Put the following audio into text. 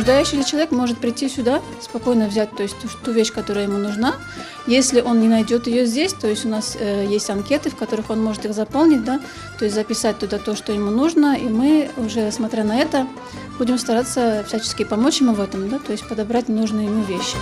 нуждающийся человек может прийти сюда, спокойно взять, то есть ту вещь, которая ему нужна. Если он не найдет ее здесь, то есть у нас есть анкеты, в которых он может их заполнить, да, то есть записать туда то, что ему нужно, и мы уже, смотря на это, будем стараться всячески помочь ему в этом, да, то есть подобрать нужные ему вещи.